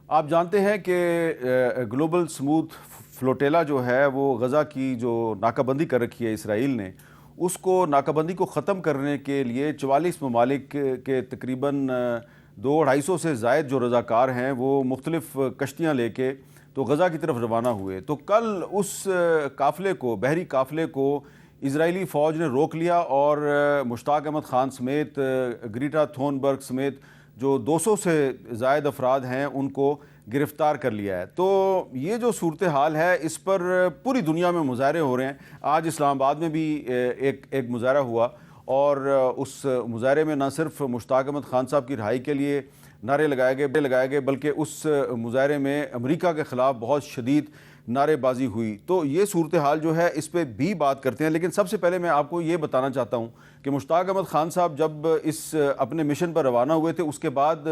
آپ جانتے ہیں کہ گلوبل سموتھ فلوٹیلا جو ہے وہ غزہ کی جو ناکہ بندی کر رکھی ہے اسرائیل نے، اس کو ناکہ بندی کو ختم کرنے کے لیے 44 ممالک کے تقریباً 200-250 سے زائد جو رضاکار ہیں وہ مختلف کشتیاں لے کے تو غزہ کی طرف روانہ ہوئے۔ تو کل اس قافلے کو، بحری قافلے کو اسرائیلی فوج نے روک لیا اور مشتاق احمد خان سمیت گریٹا تھونبرگ سمیت جو 200 سے زائد افراد ہیں ان کو گرفتار کر لیا ہے۔ تو یہ جو صورتحال ہے اس پر پوری دنیا میں مظاہرے ہو رہے ہیں۔ آج اسلام آباد میں بھی ایک مظاہرہ ہوا اور اس مظاہرے میں نہ صرف مشتاق احمد خان صاحب کی رہائی کے لیے نعرے لگائے گئے بلکہ اس مظاہرے میں امریکہ کے خلاف بہت شدید نعرے بازی ہوئی۔ تو یہ صورتحال جو ہے اس پہ بھی بات کرتے ہیں، لیکن سب سے پہلے میں آپ کو یہ بتانا چاہتا ہوں کہ مشتاق احمد خان صاحب جب اس اپنے مشن پر روانہ ہوئے تھے اس کے بعد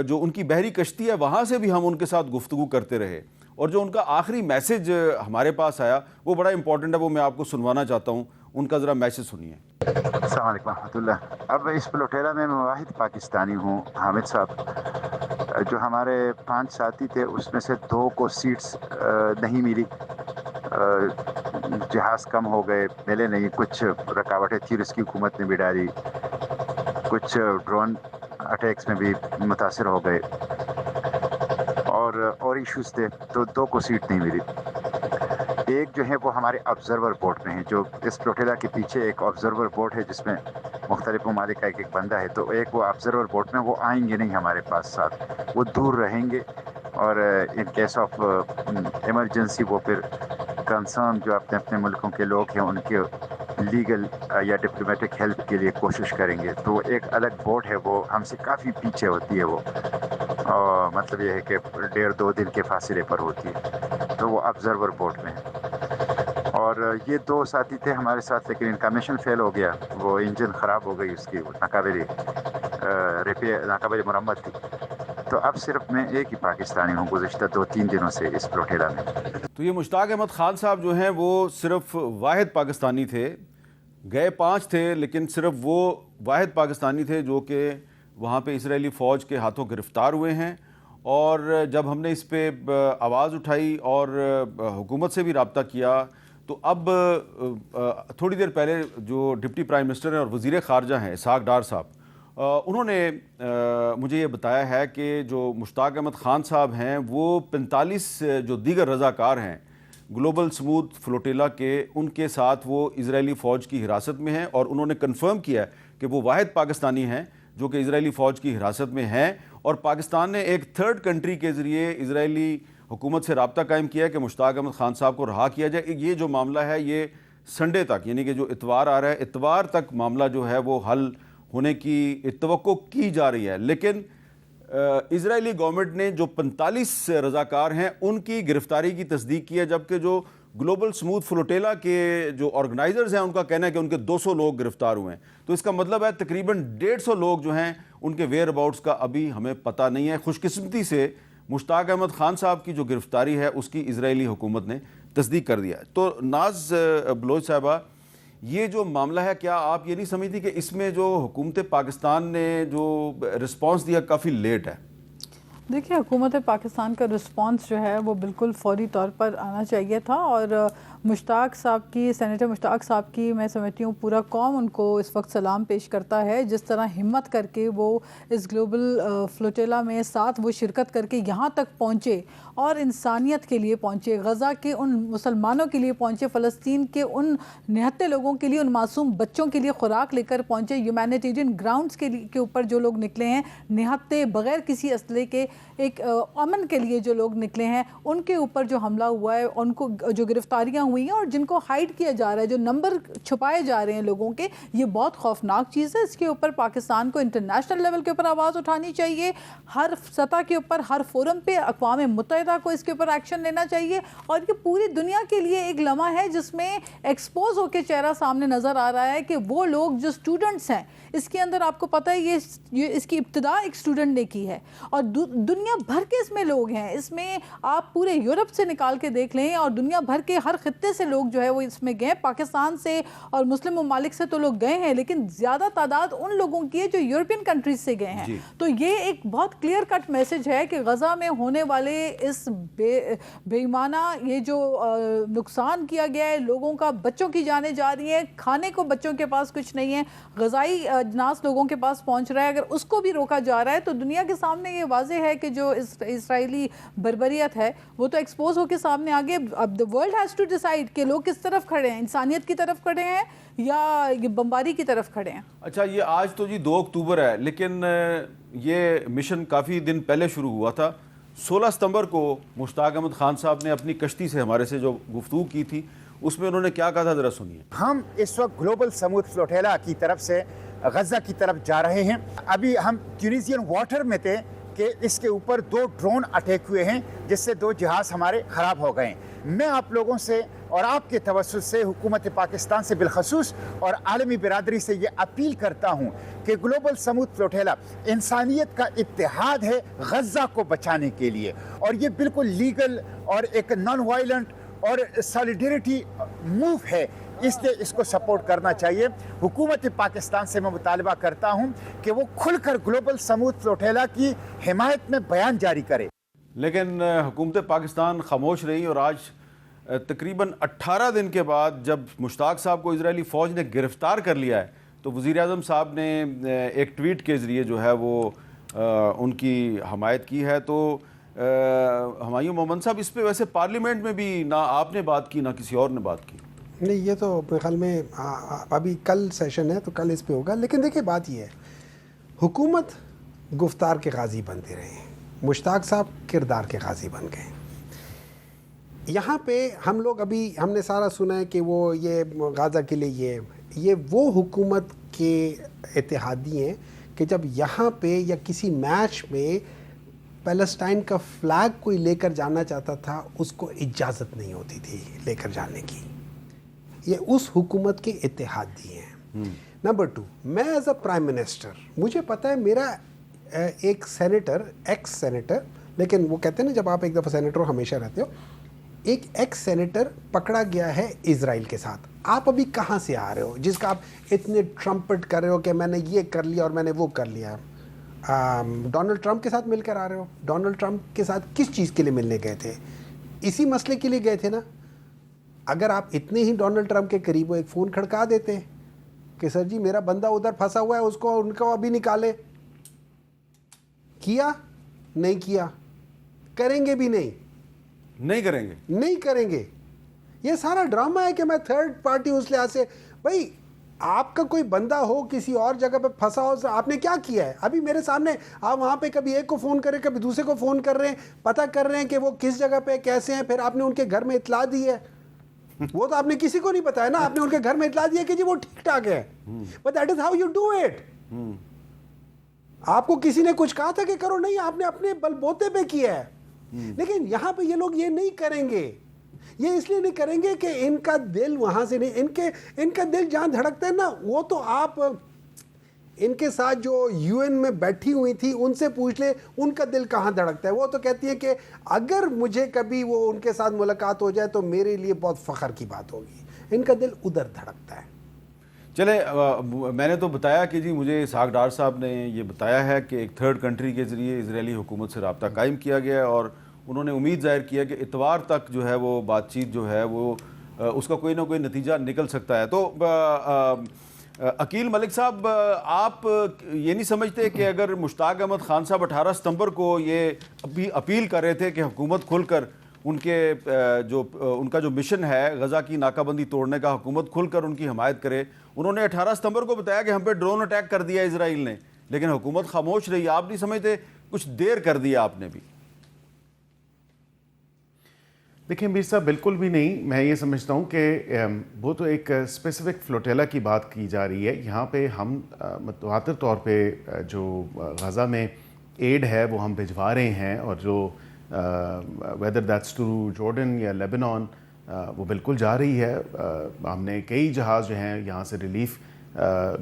جو ان کی بحری کشتی ہے وہاں سے بھی ہم ان کے ساتھ گفتگو کرتے رہے، اور جو ان کا آخری میسج ہمارے پاس آیا وہ بڑا امپورٹنٹ ہے، وہ میں آپ کو سنوانا چاہتا ہوں۔ ان کا ذرا میسج سنیے۔ السلام علیکم ورحمۃ اللہ۔ اب اس فلوٹیلا میں واحد پاکستانی ہوں، حامد صاحب۔ جو ہمارے 5 ساتھی تھے اس میں سے 2 کو سیٹس نہیں ملی، جہاز کم ہو گئے، ملے نہیں، کچھ رکاوٹیں تھی اس کی حکومت نے بھی ڈالی، کچھ ڈرون اٹیکس میں بھی متاثر ہو گئے، اور ایشوز تھے، تو 2 کو سیٹ نہیں ملی۔ ایک جو ہے وہ ہمارے آبزرور بورڈ میں ہے، جو اس فلوٹیلا کے پیچھے ایک آبزرور بورڈ ہے جس میں مختلف ممالک کا ایک بندہ ہے، تو ایک وہ آبزرور بورڈ میں، وہ آئیں گے نہیں ہمارے پاس ساتھ، وہ دور رہیں گے، اور ان کیس آف ایمرجنسی وہ پھر کنسرن جو اپنے اپنے ملکوں کے لوگ ہیں ان کے لیگل یا ڈپلومیٹک ہیلپ کے لیے کوشش کریں گے۔ تو ایک الگ بورڈ ہے، وہ ہم سے کافی پیچھے ہوتی ہے، وہ مطلب یہ ہے کہ 1.5-2 دن کے فاصلے پر ہوتی ہے، تو وہ آبزرور بورڈ میں ہے۔ اور یہ 2 ساتھی تھے ہمارے ساتھ، لیکن ان کا مشن فیل ہو گیا، وہ انجن خراب ہو گئی اس کی، ناقابل مرمت تھی۔ تو اب صرف میں ایک ہی پاکستانی ہوں گزشتہ 2-3 دنوں سے اس فلوٹیلا میں۔ تو یہ مشتاق احمد خان صاحب جو ہیں وہ صرف واحد پاکستانی تھے، گئے 5 تھے لیکن صرف وہ واحد پاکستانی تھے جو کہ وہاں پہ اسرائیلی فوج کے ہاتھوں گرفتار ہوئے ہیں۔ اور جب ہم نے اس پہ آواز اٹھائی اور حکومت سے بھی رابطہ کیا تو اب تھوڑی دیر پہلے جو ڈپٹی پرائم منسٹر ہیں اور وزیر خارجہ ہیں اسحاق ڈار صاحب، انہوں نے مجھے یہ بتایا ہے کہ جو مشتاق احمد خان صاحب ہیں وہ 45 جو دیگر رضاکار ہیں گلوبل سموتھ فلوٹیلا کے، ان کے ساتھ وہ اسرائیلی فوج کی حراست میں ہیں، اور انہوں نے کنفرم کیا کہ وہ واحد پاکستانی ہیں جو کہ اسرائیلی فوج کی حراست میں ہیں، اور پاکستان نے ایک تھرڈ کنٹری کے ذریعے اسرائیلی حکومت سے رابطہ قائم کیا ہے کہ مشتاق احمد خان صاحب کو رہا کیا جائے۔ یہ جو معاملہ ہے یہ سنڈے تک، یعنی کہ جو اتوار آ رہا ہے، اتوار تک معاملہ جو ہے وہ حل ہونے کی توقع کی جا رہی ہے۔ لیکن اسرائیلی گورنمنٹ نے جو 45 رضاکار ہیں ان کی گرفتاری کی تصدیق کی ہے، جبکہ جو گلوبل سموتھ فلوٹیلا کے جو آرگنائزرز ہیں ان کا کہنا ہے کہ ان کے 200 لوگ گرفتار ہوئے ہیں۔ تو اس کا مطلب ہے تقریباً 150 لوگ جو ہیں ان کے ویئر اباؤٹس کا ابھی ہمیں پتہ نہیں ہے۔ خوش قسمتی سے مشتاق احمد خان صاحب کی جو گرفتاری ہے اس کی اسرائیلی حکومت نے تصدیق کر دیا ہے۔ تو ناز بلوچ صاحبہ، یہ جو معاملہ ہے، کیا آپ یہ نہیں سمجھتی کہ اس میں جو حکومت پاکستان نے جو رسپانس دیا کافی لیٹ ہے؟ دیکھیے، حکومت پاکستان کا رسپانس جو ہے وہ بالکل فوری طور پر آنا چاہیے تھا، اور مشتاق صاحب کی، سینیٹر مشتاق صاحب کی میں سمجھتی ہوں پورا قوم ان کو اس وقت سلام پیش کرتا ہے، جس طرح ہمت کر کے وہ اس گلوبل فلوٹیلا میں ساتھ وہ شرکت کر کے یہاں تک پہنچے اور انسانیت کے لیے پہنچے، غزہ کے ان مسلمانوں کے لیے پہنچے، فلسطین کے ان نہتے لوگوں کے لیے، ان معصوم بچوں کے لیے خوراک لے کر پہنچے، ہیومینیٹیرین گراؤنڈز کے اوپر جو لوگ نکلے ہیں نہتے بغیر کسی اسلحے کے، ایک امن کے لیے جو لوگ نکلے ہیں، ان کے اوپر جو حملہ ہوا ہے، ان کو جو گرفتاریاں ہوئی ہیں اور جن کو ہائیڈ کیا جا رہا ہے، جو نمبر چھپائے جا رہے ہیں لوگوں کے، یہ بہت خوفناک چیز ہے۔ اس کے اوپر پاکستان کو انٹرنیشنل لیول کے اوپر آواز اٹھانی چاہیے، ہر سطح کے اوپر، ہر فورم پہ اقوام متحدہ کو اس کے اوپر ایکشن لینا چاہیے، اور یہ پوری دنیا کے لیے ایک لمحہ ہے جس میں ایکسپوز ہو کے چہرہ سامنے نظر آ رہا ہے کہ وہ لوگ جو اسٹوڈنٹس ہیں، اس کے اندر آپ کو پتہ ہے یہ اس کی ابتدا ایک اسٹوڈنٹ نے کی ہے، اور دنیا بھر کے اس میں لوگ ہیں، اس میں آپ پورے یورپ سے نکال کے دیکھ لیں اور دنیا بھر کے ہر خطے سے لوگ جو ہے وہ اس میں گئے، پاکستان سے اور مسلم ممالک سے تو لوگ گئے ہیں، لیکن زیادہ تعداد ان لوگوں کی ہے جو یورپین کنٹریز سے گئے ہیں۔ تو یہ ایک بہت کلیئر کٹ میسج ہے کہ غزہ میں ہونے والے اس بے ایمانہ یہ جو نقصان کیا گیا ہے، لوگوں کا بچوں کی جانیں جا رہی ہیں، کھانے کو بچوں کے پاس کچھ نہیں ہے، غذائی اجناس لوگوں کے پاس پہنچ رہا ہے، اگر اس کو بھی روکا جا رہا ہے تو دنیا کے سامنے یہ واضح ہے کہ جو اسرائیلی بربریت ہے وہ تو ایکسپوز ہو کے سامنے آگے۔ اب the world has to decide کہ لوگ کس طرف کھڑے ہیں، انسانیت کی طرف کھڑے ہیں یا یہ بمباری کی طرف کھڑے ہیں۔ اچھا، یہ آج تو جی 2 اکتوبر ہے، لیکن یہ مشن کافی دن پہلے شروع ہوا تھا۔ 16 ستمبر کو مشتاق احمد خان صاحب نے اپنی کشتی سے ہمارے سے جو گفتگو کی تھی اس میں انہوں نے کیا کہا تھا، ذرا سنیے۔ ہم اس وقت گلوبل سمود فلوٹیلا کی طرف سے غزہ کی طرف جا رہے ہیں۔ ابھی ہم ٹیونیزین واٹر میں تھے کہ اس کے اوپر 2 ڈرون اٹیک ہوئے ہیں جس سے 2 جہاز ہمارے خراب ہو گئے ہیں۔ میں آپ لوگوں سے اور آپ کے توسط سے حکومت پاکستان سے بالخصوص اور عالمی برادری سے یہ اپیل کرتا ہوں کہ گلوبل سمود فلوٹیلا انسانیت کا اتحاد ہے غزہ کو بچانے کے لیے، اور یہ بالکل لیگل اور ایک نان وائلنٹ اور سالیڈیریٹی موو ہے، اس لیے اس کو سپورٹ کرنا چاہیے۔ حکومت پاکستان سے میں مطالبہ کرتا ہوں کہ وہ کھل کر گلوبل سمود فلوٹیلا کی حمایت میں بیان جاری کرے۔ لیکن حکومت پاکستان خاموش رہی، اور آج تقریباً 18 دن کے بعد جب مشتاق صاحب کو اسرائیلی فوج نے گرفتار کر لیا ہے تو وزیر اعظم صاحب نے ایک ٹویٹ کے ذریعے جو ہے وہ ان کی حمایت کی ہے۔ تو ہمایوں مومن صاحب، اس پہ ویسے پارلیمنٹ میں بھی نہ آپ نے بات کی نہ کسی اور نے بات کی۔ نہیں، یہ تو میرے خیال میں ابھی کل سیشن ہے تو کل اس پہ ہوگا، لیکن دیکھیں بات یہ ہے، حکومت گفتار کے غازی بنتے رہے ہیں، مشتاق صاحب کردار کے غازی بن گئے۔ یہاں پہ ہم لوگ ابھی ہم نے سارا سنا ہے کہ وہ یہ غزہ کے لیے یہ وہ حکومت کے اتحادی ہیں کہ جب یہاں پہ یا کسی میچ میں پیلسٹائن کا فلیگ کوئی لے کر جانا چاہتا تھا اس کو اجازت نہیں ہوتی تھی لے کر جانے کی، یہ اس حکومت کے اتحادی ہیں۔ نمبر 2، میں ایز اے پرائم منسٹر، مجھے پتہ ہے میرا ایک سینیٹر، ایکس سینیٹر، لیکن وہ کہتے ہیں نا جب آپ ایک دفعہ سینیٹر ہو ہمیشہ رہتے ہو، ایک ایکس سینیٹر پکڑا گیا ہے اسرائیل کے ساتھ۔ آپ ابھی کہاں سے آ رہے ہو جس کا آپ اتنے ٹرمپٹ کر رہے ہو کہ میں نے یہ کر لیا اور میں نے وہ کر لیا؟ ڈونلڈ ٹرمپ کے ساتھ مل کر آ رہے ہو۔ ڈونلڈ ٹرمپ کے ساتھ کس چیز کے لیے ملنے گئے تھے؟ اسی مسئلے کے لیے گئے تھے نا۔ اگر آپ اتنے ہی ڈونلڈ ٹرمپ کے قریب ہو، ایک فون کھڑکا دیتے کہ سر جی میرا بندہ ادھر پھنسا ہوا ہے، اس کو ان کو ابھی نکالے۔ کیا؟ نہیں کیا، کریں گے بھی نہیں، نہیں کریں گے، نہیں کریں گے۔ یہ سارا ڈرامہ ہے کہ میں تھرڈ پارٹی اس لحاظ سے، بھائی آپ کا کوئی بندہ ہو کسی اور جگہ پہ پھنسا ہو، آپ نے کیا کیا ہے؟ ابھی میرے سامنے آپ وہاں پہ کبھی ایک کو فون کریں کبھی دوسرے کو فون کر رہے ہیں، پتہ کر رہے ہیں کہ وہ کس جگہ پہ کیسے ہیں، پھر آپ نے ان کے گھر میں اطلاع دی ہے۔ وہ تو آپ نے کسی کو نہیں بتایا نا، آپ نے ان کے گھر میں اطلاع دی ہے کہ جی وہ ٹھیک ٹھاک ہے۔ But that is how you do it۔ آپ کو کسی نے کچھ کہا تھا کہ کرو؟ نہیں، آپ نے اپنے بل بوتے پہ کیا ہے۔ لیکن یہاں پہ یہ لوگ یہ نہیں کریں گے، یہ اس لیے نہیں کریں گے کہ ان کا دل وہاں سے نہیں، ان کا دل جہاں دھڑکتا ہے نا، وہ تو آپ ان کے ساتھ جو یو این میں بیٹھی ہوئی تھی ان سے پوچھ لے ان کا دل کہاں دھڑکتا ہے۔ وہ تو کہتی ہے کہ اگر مجھے کبھی وہ ان کے ساتھ ملاقات ہو جائے تو میرے لیے بہت فخر کی بات ہوگی۔ ان کا دل ادھر دھڑکتا ہے۔ چلے، میں نے تو بتایا کہ جی مجھے اسحاق ڈار صاحب نے یہ بتایا ہے کہ ایک تھرڈ کنٹری کے ذریعے اسرائیلی حکومت سے رابطہ قائم کیا گیا ہے، اور انہوں نے امید ظاہر کیا کہ اتوار تک جو ہے وہ بات چیت جو ہے وہ اس کا کوئی نہ کوئی نتیجہ نکل سکتا ہے۔ تو عقیل ملک صاحب، آپ یہ نہیں سمجھتے کہ اگر مشتاق احمد خان صاحب 18 ستمبر کو یہ ابھی اپیل کر رہے تھے کہ حکومت کھل کر ان کا جو مشن ہے غزہ کی ناکہ بندی توڑنے کا، حکومت کھل کر ان کی حمایت کرے؟ انہوں نے 18 ستمبر کو بتایا کہ ہم پہ ڈرون اٹیک کر دیا اسرائیل نے، لیکن حکومت خاموش رہی۔ آپ نہیں سمجھتے کچھ دیر کر دیا آپ نے بھی؟ دیکھیں میر صاحب، بالکل بھی نہیں۔ میں یہ سمجھتا ہوں کہ وہ تو ایک اسپیسیفک فلوٹیلا کی بات کی جا رہی ہے۔ یہاں پہ ہم متواتر طور پہ جو غزہ میں ایڈ ہے وہ ہم بھجوا رہے ہیں، اور جو ویدر دیٹس ٹو جارڈن یا لیبنان، وہ بالکل جا رہی ہے۔ ہم نے کئی جہاز جو ہیں یہاں سے ریلیف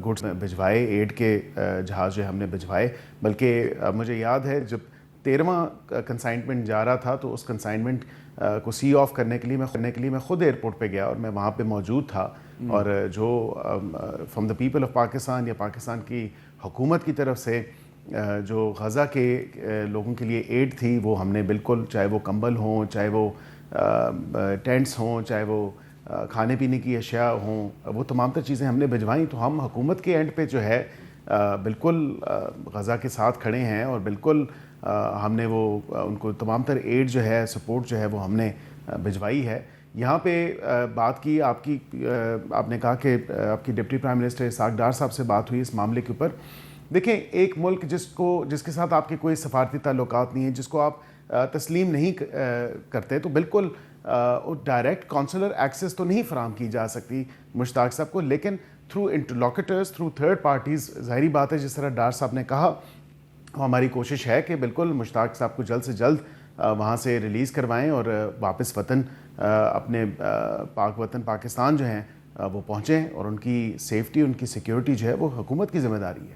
گڈس بھجوائے، ایڈ کے جہاز جو ہم نے بھجوائے، بلکہ مجھے یاد ہے جب 13واں کنسائنمنٹ جا رہا تھا تو اس کنسائنمنٹ کو سی آف کرنے کے لیے میں خود ایئرپورٹ پہ گیا اور میں وہاں پہ موجود تھا. اور جو from the people of Pakistan یا پاکستان کی حکومت کی طرف سے جو غزہ کے لوگوں کے لیے ایڈ تھی وہ ہم نے بالکل, چاہے وہ کمبل ہوں, چاہے وہ ٹینٹس ہوں, چاہے وہ کھانے پینے کی اشیاء ہوں, وہ تمام تر چیزیں ہم نے بھجوائیں. تو ہم حکومت کے اینڈ پہ جو ہے بالکل غزہ کے ساتھ کھڑے ہیں اور بالکل ہم نے وہ ان کو تمام تر ایڈ جو ہے, سپورٹ جو ہے وہ ہم نے بھجوائی ہے. یہاں پہ بات کی آپ نے کہا کہ آپ کی deputy prime minister Ishaq Dar صاحب سے بات ہوئی اس معاملے کے اوپر. دیکھیں, ایک ملک جس کے ساتھ آپ کے کوئی سفارتی تعلقات نہیں ہیں, جس کو آپ تسلیم نہیں کرتے, تو بالکل ڈائریکٹ کونسلر ایکسیس تو نہیں فراہم کی جا سکتی مشتاق صاحب کو, لیکن تھرو انٹرلوکیٹرز, تھرو تھرڈ پارٹیز, ظاہری بات ہے جس طرح ڈار صاحب نے کہا, ہماری کوشش ہے کہ بالکل مشتاق صاحب کو جلد سے جلد وہاں سے ریلیز کروائیں اور واپس وطن, اپنے پاک وطن پاکستان جو ہیں وہ پہنچیں, اور ان کی سیفٹی, ان کی سیکیورٹی جو ہے وہ حکومت کی ذمہ داری ہے.